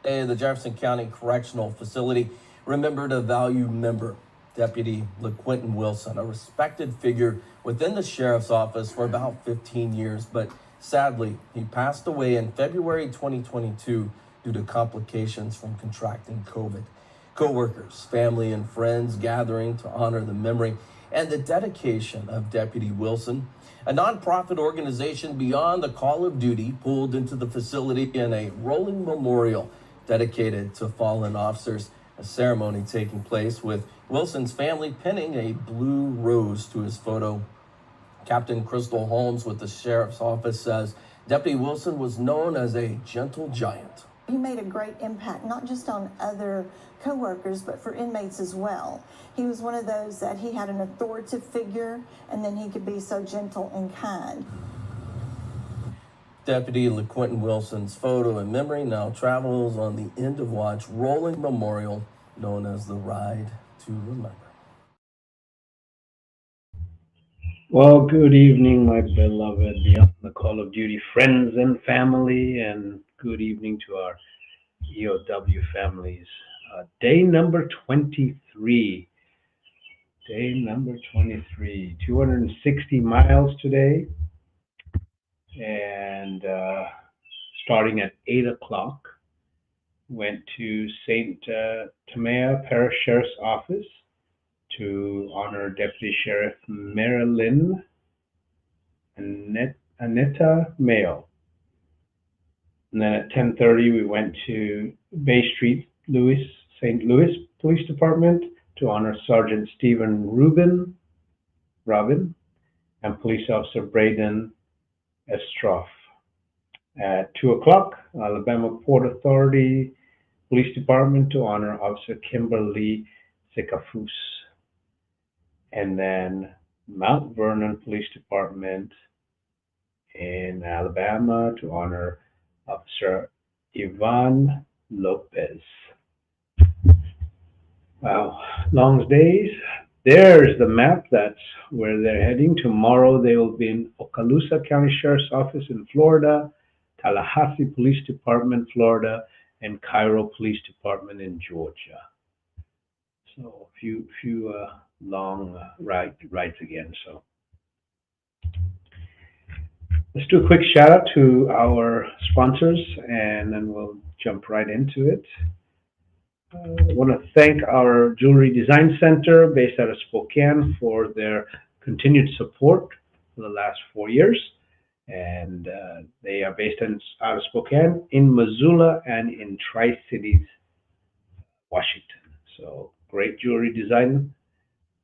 Day, the Jefferson County Correctional Facility remembered a valued member, Deputy LeQuentin Wilson, a respected figure within the sheriff's office for about 15 years. But sadly, he passed away in February 2022 due to complications from contracting COVID. Coworkers, family, and friends gathering to honor the memory and the dedication of Deputy Wilson. A nonprofit organization beyond the call of duty pulled into the facility in a rolling memorial dedicated to fallen officers. A ceremony taking place with Wilson's family pinning a blue rose to his photo. Captain Crystal Holmes with the sheriff's office says Deputy Wilson was known as a gentle giant. He made a great impact, not just on other coworkers, but for inmates as well. He was one of those that he had an authoritative figure, and then he could be so gentle and kind. Deputy LeQuentin Wilson's photo and memory now travels on the End of Watch rolling memorial known as the Ride to Remember. Well, good evening, my beloved Beyond the Call of Duty friends and family, and good evening to our EOW families. Day number 23. Day number 23. 260 miles today, and starting at 8 o'clock, went to St. Timea Parish Sheriff's Office to honor Deputy Sheriff Marilyn Aneta Mayo. And then at 10:30, we went to Bay Street, St. Louis Police Department to honor Sergeant Stephen Robin, and Police Officer Braden Estroff. At 2 o'clock, Alabama Port Authority Police Department to honor Officer Kimberly Sikafus. And then Mount Vernon Police Department in Alabama to honor Officer Ivan Lopez. Wow, long days. There's the map. That's where they're heading. Tomorrow they will be in Okaloosa County Sheriff's Office in Florida, Tallahassee Police Department, Florida, and Cairo Police Department in Georgia. So a few long rides again. So let's do a quick shout out to our sponsors, and then we'll jump right into it. I want to thank our Jewelry Design Center based out of Spokane for their continued support for the last 4 years. And they are based out of Spokane, in Missoula, and in Tri-Cities, Washington. So great jewelry design.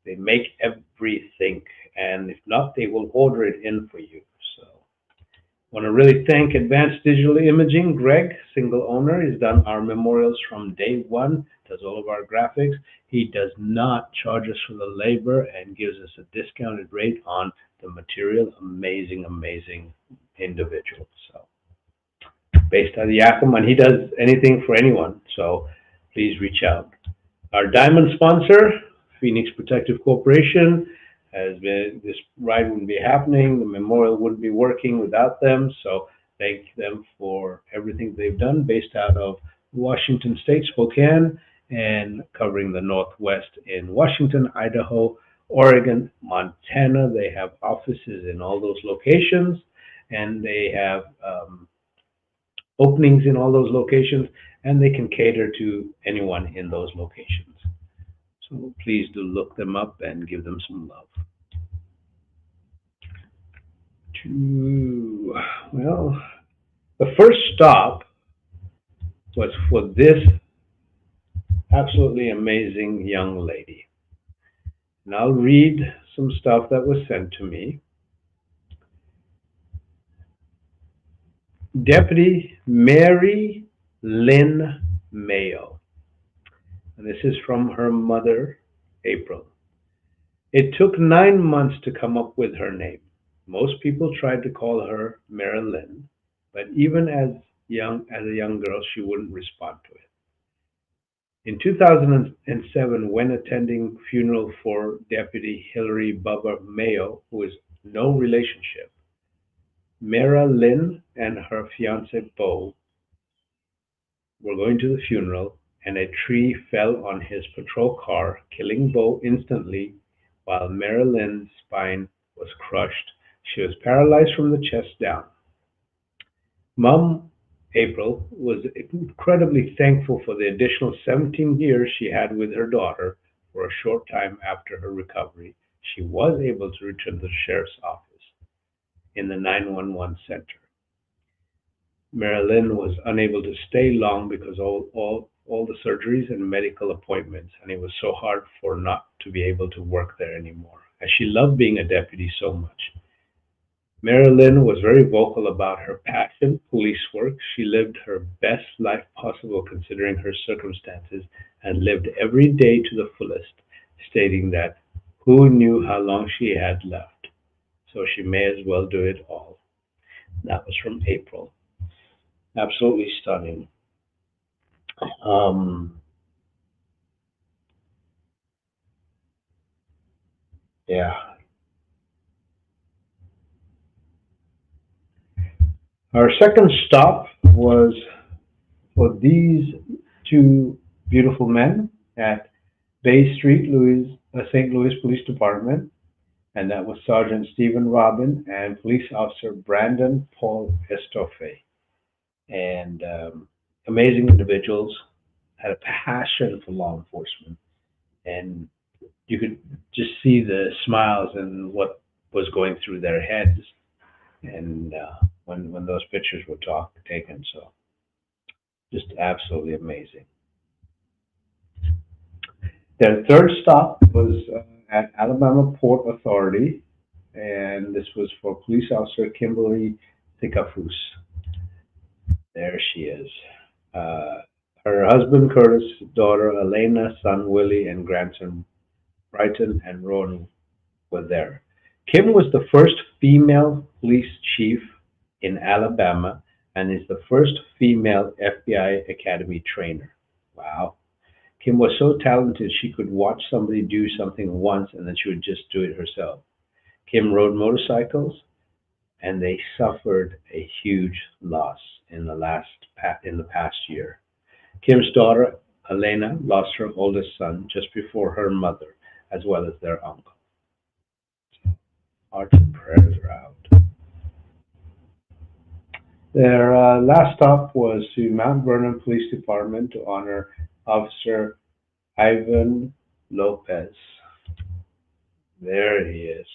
They make everything, and if not, they will order it in for you. So I want to really thank Advanced Digital Imaging. Greg, single owner, has done our memorials from day one, does all of our graphics. He does not charge us for the labor and gives us a discounted rate on the material. Amazing, amazing individual. So based out of Yakima, and he does anything for anyone. So please reach out. Our diamond sponsor, Phoenix Protective Corporation, has been, this ride wouldn't be happening, the memorial wouldn't be working without them. So thank them for everything they've done, based out of Washington State, Spokane, and covering the Northwest in Washington, Idaho, Oregon, Montana. They have offices in all those locations, and they have openings in all those locations, and they can cater to anyone in those locations. So please do look them up and give them some love. Well, the first stop was for this absolutely amazing young lady. And I'll read some stuff that was sent to me. Deputy Mary Lynn Mayo. And this is from her mother, April. It took 9 months to come up with her name. Most people tried to call her Marilyn, but even as a young girl, she wouldn't respond to it. In 2007, when attending funeral for Deputy Hillary Bubba Mayo, who is no relationship, Mara Lynn and her fiance Bo were going to the funeral, and a tree fell on his patrol car, killing Bo instantly, while Marilyn's spine was crushed. She was paralyzed from the chest down. Mom, April, was incredibly thankful for the additional 17 years she had with her daughter. For a short time after her recovery, she was able to return to the sheriff's office in the 911 center. Marilyn was unable to stay long because all the surgeries and medical appointments, and it was so hard for her not to be able to work there anymore, as she loved being a deputy so much. Marilyn was very vocal about her passion, police work. She lived her best life possible considering her circumstances and lived every day to the fullest, stating that who knew how long she had left, so she may as well do it all. That was from April. Absolutely stunning. Um, yeah. Our second stop was for these two beautiful men at Bay Street, St. Louis Police Department, and that was Sergeant Stephen Robin and Police Officer Brandon Paul Estoffe. And amazing individuals, had a passion for law enforcement, and you could just see the smiles and what was going through their heads, and when those pictures were taken. So just absolutely amazing. Their third stop was at Alabama Port Authority, and this was for Police Officer Kimberly Thicafus. There she is. Uh, Her husband Curtis, daughter Elena, son Willie, and grandson Brighton and Ronan were there. Kim was the first female police chief in Alabama and is the first female FBI Academy trainer. Wow. Kim was so talented she could watch somebody do something once and then she would just do it herself. Kim rode motorcycles and they suffered a huge loss in the past year. Kim's daughter Elena lost her oldest son just before her mother, as well as their uncle. Hearts and prayers are out. Their last stop was to Mount Vernon Police Department to honor Officer Ivan Lopez. There he is.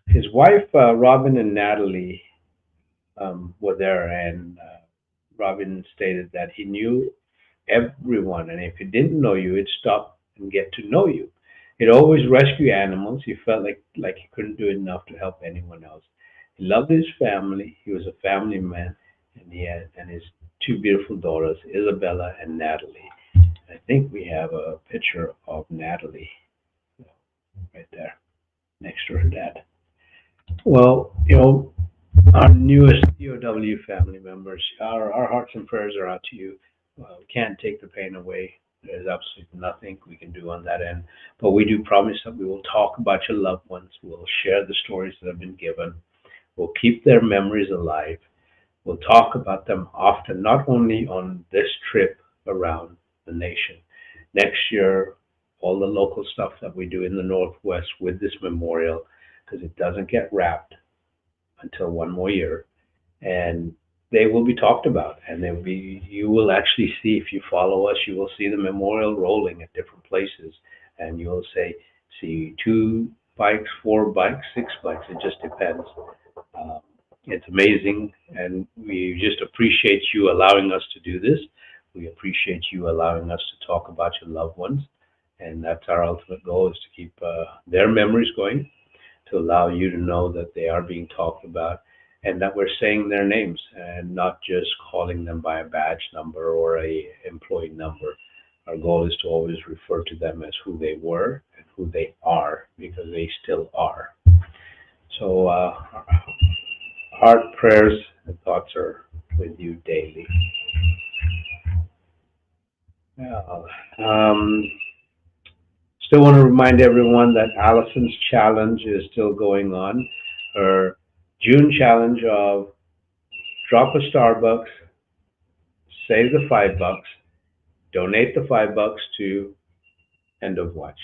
His wife, Robin and Natalie, were there, and Robin stated that he knew everyone, and if he didn't know you, he'd stop and get to know you. He'd always rescue animals. He felt like he couldn't do enough to help anyone else. He loved his family. He was a family man, and his two beautiful daughters, Isabella and Natalie. I think we have a picture of Natalie right there next to her dad. Well, our newest EOW family members, our hearts and prayers are out to you. We can't take the pain away. There's absolutely nothing we can do on that end. But we do promise that we will talk about your loved ones. We'll share the stories that have been given. We'll keep their memories alive. We'll talk about them often, not only on this trip around the nation. Next year, all the local stuff that we do in the Northwest with this memorial, because it doesn't get wrapped until one more year. And they will be talked about, and you will actually see, if you follow us, you will see the memorial rolling at different places, and you will see 2 bikes, 4 bikes, 6 bikes. It just depends. It's amazing, and we just appreciate you allowing us to do this. We appreciate you allowing us to talk about your loved ones, and that's our ultimate goal, is to keep their memories going, to allow you to know that they are being talked about, and that we're saying their names and not just calling them by a badge number or a employee number. Our goal is to always refer to them as who they were and who they are, because they still are. So heart, prayers, and thoughts are with you daily. Still want to remind everyone that Allison's challenge is still going on. Her June challenge of drop a Starbucks, save the $5, donate the $5 to End of Watch.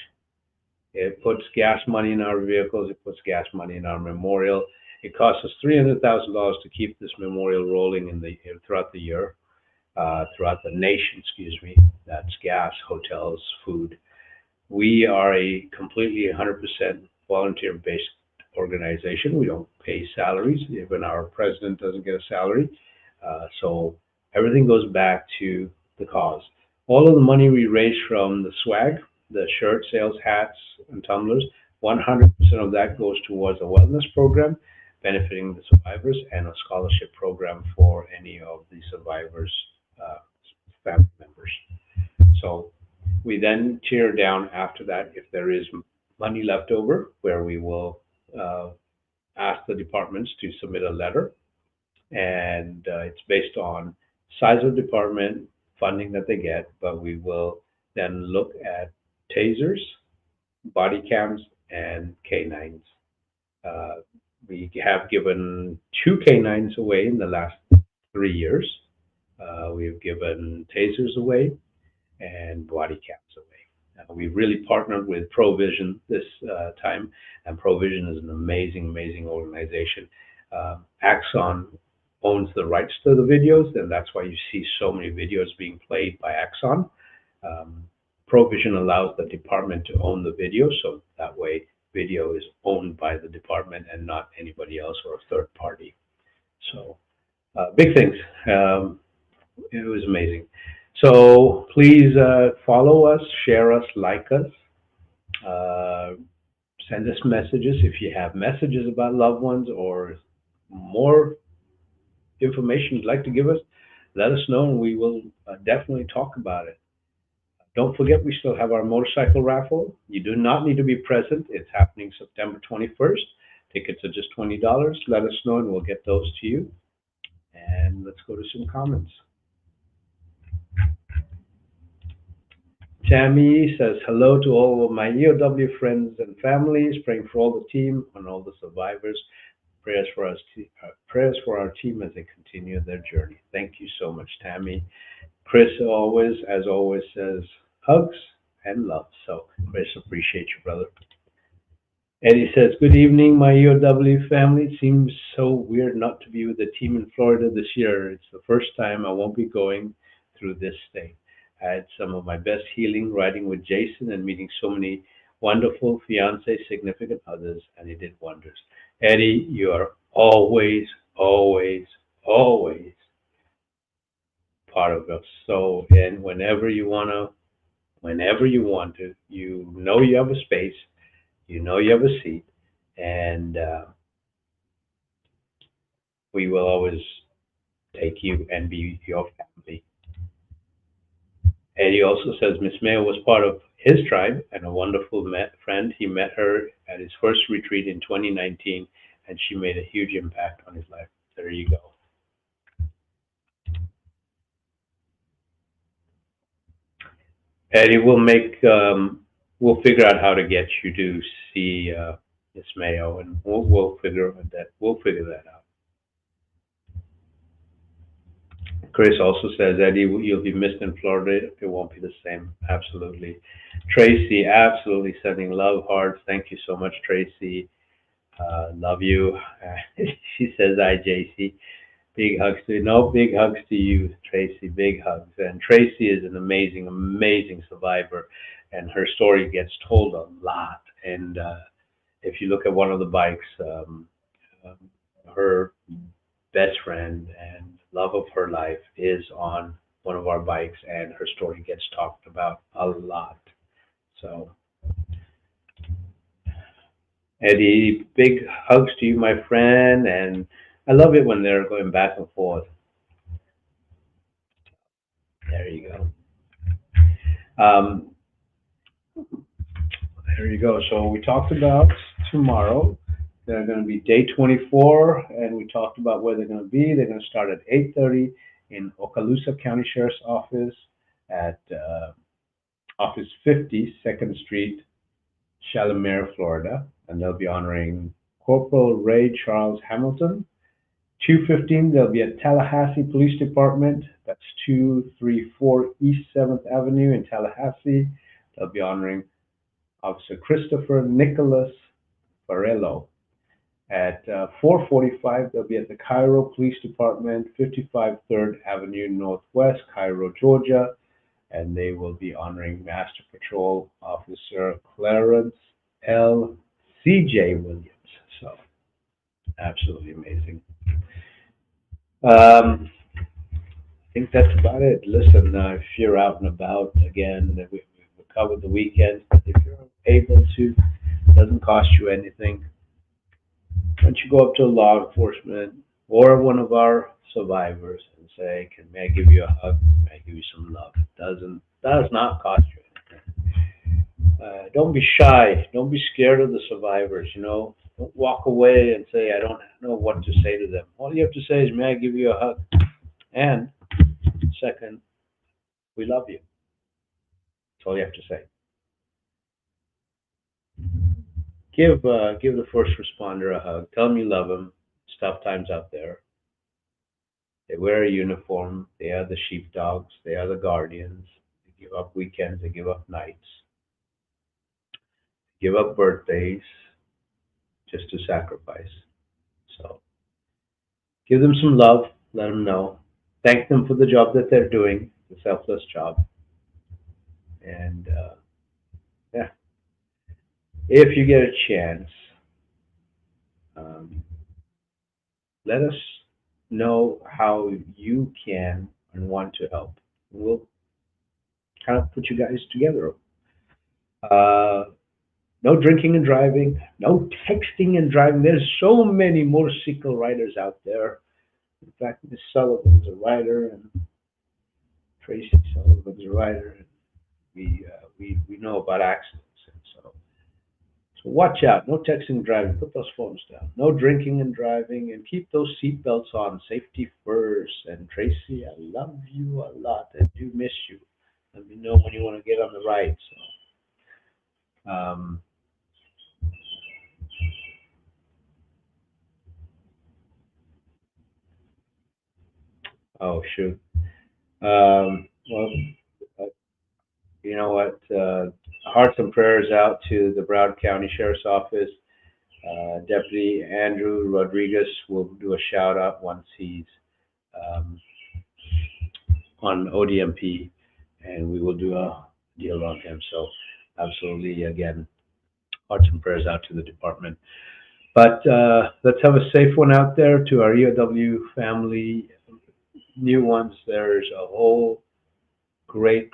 It puts gas money in our vehicles. It puts gas money in our memorial. It costs us $300,000 to keep this memorial rolling throughout the year, throughout the nation, excuse me. That's gas, hotels, food. We are a completely 100% volunteer-based organization. We don't pay salaries. Even our president doesn't get a salary. So everything goes back to the cause. All of the money we raise from the swag, the shirt sales, hats, and tumblers, 100% of that goes towards a wellness program benefiting the survivors and a scholarship program for any of the survivors' family members. So we then tear down after that if there is money left over, where we will ask the departments to submit a letter, and it's based on size of department, funding that they get, but we will then look at tasers, body cams, and canines. We have given 2 canines away in the last 3 years. We've given tasers away and body cams away. We've really partnered with Provision this time, and Provision is an amazing, amazing organization. Axon owns the rights to the videos, and that's why you see so many videos being played by Axon. Provision allows the department to own the video, so that way video is owned by the department and not anybody else or a third party. So big things. It was amazing. So please follow us, share us, like us, send us messages. If you have messages about loved ones or more information you'd like to give us, let us know and we will definitely talk about it. Don't forget, we still have our motorcycle raffle. You do not need to be present. It's happening September 21st. Tickets are just $20. Let us know and we'll get those to you. And let's go to some comments. Tammy says, hello to all of my EOW friends and families, praying for all the team and all the survivors. Prayers for our team as they continue their journey. Thank you so much, Tammy. Chris always, as always, says hugs and love. So, Chris, appreciate you, brother. Eddie says, good evening, my EOW family. It seems so weird not to be with the team in Florida this year. It's the first time I won't be going through this state. I had some of my best healing riding with Jason and meeting so many wonderful fiancé, significant others, and it did wonders. Eddie, you are always, always, always part of us. So, and whenever you want to, you know you have a space, you know you have a seat, and we will always take you and be your family. Eddie also says Miss Mayo was part of his tribe and a wonderful friend. He met her at his first retreat in 2019, and she made a huge impact on his life. There you go. Eddie, we'll figure out how to get you to see Miss Mayo, and we'll figure that out. Chris also says, Eddie, you'll be missed in Florida. It won't be the same. Absolutely. Tracy, absolutely sending love hearts. Thank you so much, Tracy. Love you. She says, hi, JC. Big hugs to you. No, big hugs to you, Tracy. Big hugs. And Tracy is an amazing, amazing survivor. And her story gets told a lot. And if you look at one of the bikes, her best friend and love of her life is on one of our bikes, and her story gets talked about a lot. So, Eddie, big hugs to you, my friend, and I love it when they're going back and forth. There you go. There you go. So we talked about tomorrow. They're going to be day 24, and we talked about where they're going to be. They're going to start at 8:30 in Okaloosa County Sheriff's Office at Office 50, 2nd Street, Chalamere, Florida. And they'll be honoring Corporal Ray Charles Hamilton. 2:15, they'll be at Tallahassee Police Department. That's 234 East 7th Avenue in Tallahassee. They'll be honoring Officer Christopher Nicholas Farello. At 4:45, they'll be at the Cairo Police Department, 55 3rd Avenue Northwest, Cairo, Georgia, and they will be honoring Master Patrol Officer Clarence L. C.J. Williams. So, absolutely amazing. I think that's about it. Listen, if you're out and about, again, we covered the weekends, but if you're able to, it doesn't cost you anything. Why don't you go up to law enforcement or one of our survivors and say, may I give you a hug? May I give you some love? Does not cost you anything. Don't be shy. Don't be scared of the survivors, Don't walk away and say, I don't know what to say to them. All you have to say is, may I give you a hug? And second, we love you. That's all you have to say. Give the first responder a hug. Tell them you love them. It's tough times out there. They wear a uniform. They are the sheepdogs. They are the guardians. They give up weekends. They give up nights. Give up birthdays just to sacrifice. So give them some love. Let them know. Thank them for the job that they're doing, the selfless job. And yeah, if you get a chance, let us know how you can and want to help. We'll kind of put you guys together. No drinking and driving, no texting and driving. There's so many motorcycle riders out there. In fact, Miss Sullivan's a rider, and Tracy Sullivan's a rider. And we know about accidents, and so watch out. No texting and driving. Put those phones down. No drinking and driving, and keep those seatbelts on. Safety first. And Tracy, I love you a lot. I do miss you. Let me know when you want to get on the ride. So. Oh shoot. Well, you know what? Hearts and prayers out to the Broward County Sheriff's Office. Deputy Andrew Rodriguez will do a shout out once he's on ODMP, and we will do a deal on him. So, absolutely, again, hearts and prayers out to the department. But let's have a safe one out there to our EOW family. New ones, there's a whole great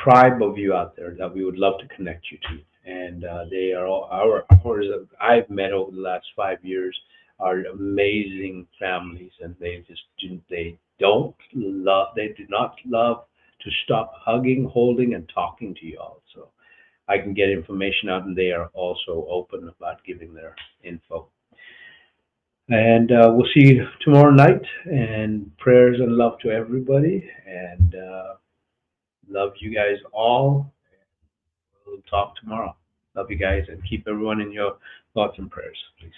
tribe of you out there that we would love to connect you to. And they are all ours that I've met over the last 5 years are amazing families, and they do not love to stop hugging, holding, and talking to you all. So I can get information out, and they are also open about giving their info. And we'll see you tomorrow night, and prayers and love to everybody, and love you guys all. We'll talk tomorrow. Love you guys, and keep everyone in your thoughts and prayers, please.